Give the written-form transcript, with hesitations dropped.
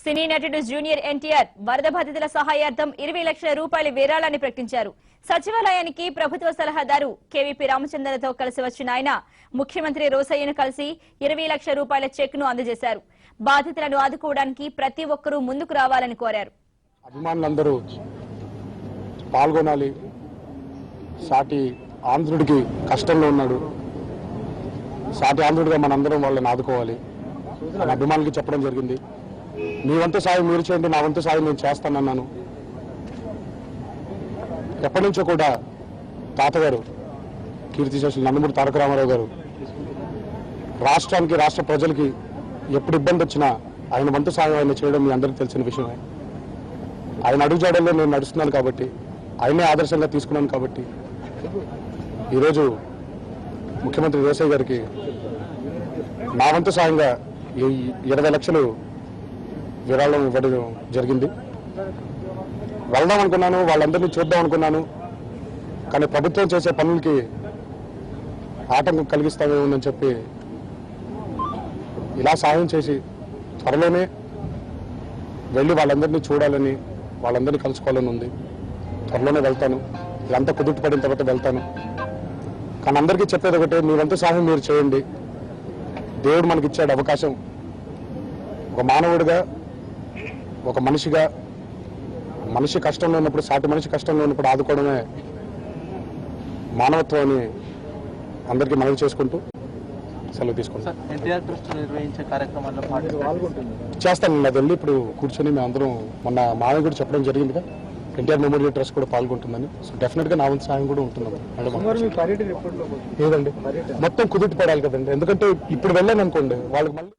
సినీ నటుడు జూనియర్ ఎన్టీఆర్ వరద బాధితుల సహాయార్థం 20 లక్షల రూపాయల విరాళాన్ని ప్రకటించారు. సచివాలయానికి ప్రభుత్వ సలహాదారు కేవీపీ రామచంద్రతో కలిసి వచ్చిన ఆయన ముఖ్యమంత్రి రోసయ్యను కలిసి 20 లక్షల రూపాయల చెక్ను అందజేశారు. బాధితులను ఆదుకోవడానికి ప్రతి ఒక్కరూ ముందుకు రావాలని కోరారు. అభిమానులందరూ పాల్గొనాలి. సాటి ఆంధ్రుడికి కష్టంలో ఉన్నాడు, సాటి ఆంధ్రుడిగా మనందరం వాళ్ళని ఆదుకోవాలి అని అభిమానులకి చెప్పడం జరిగింది. మీ వంతు సాయం మీరు చేయండి, నా వంతు సాయం నేను చేస్తానన్నాను. ఎప్పటి నుంచో కూడా తాతగారు కీర్తిశేషులు నందమూరి తారక రామారావు గారు రాష్ట్రానికి రాష్ట్ర ప్రజలకి ఎప్పుడు ఇబ్బంది వచ్చినా ఆయన వంతు సాయం ఆయన చేయడం మీ అందరికీ తెలిసిన విషయమే. ఆయన అడుగుజాడల్లో నేను నడుస్తున్నాను కాబట్టి, ఆయనే ఆదర్శంగా తీసుకున్నాను కాబట్టి ఈరోజు ముఖ్యమంత్రి రోసయ్య గారికి నా వంతు సాయంగా 20 లక్షలు విరాళం ఇవ్వడం జరిగింది. వెళ్దాం అనుకున్నాను, వాళ్ళందరినీ చూద్దాం అనుకున్నాను, కానీ ప్రభుత్వం చేసే పనులకి ఆటంకం కలిగిస్తామేమోనని చెప్పి ఇలా సాయం చేసి త్వరలోనే వెళ్ళి వాళ్ళందరినీ చూడాలని, వాళ్ళందరినీ కలుసుకోవాలని ఉంది. త్వరలోనే వెళ్తాను, ఇదంతా కుదుట పడిన తర్వాత వెళ్తాను. కానీ అందరికీ చెప్పేది ఒకటే, మీ వంతు సహాయం మీరు చేయండి. దేవుడు మనకి ఇచ్చాడు అవకాశం. ఒక మానవుడిగా, ఒక మనిషిగా, మనిషి కష్టంలో ఉన్నప్పుడు, సాటి మనిషి కష్టంలో ఉన్నప్పుడు ఆదుకోవడమే మానవత్వం అని అందరికీ మనవి చేసుకుంటూ సెలవు తీసుకుంటాం. చేస్తాను. అది వెళ్ళి ఇప్పుడు కూర్చొని మేము అందరం మొన్న మామయ్య కూడా చెప్పడం జరిగిందిగా, ఎన్టీఆర్ మెమోరియల్ ట్రస్ట్ కూడా పాల్గొంటుందని. సో డెఫినెట్గా నా వంతు సాయం కూడా ఉంటుంది. ఏదండి మొత్తం కుదుట పడాలి కదండి, ఎందుకంటే ఇప్పుడు వెళ్ళాను అనుకోండి వాళ్ళకి మళ్ళీ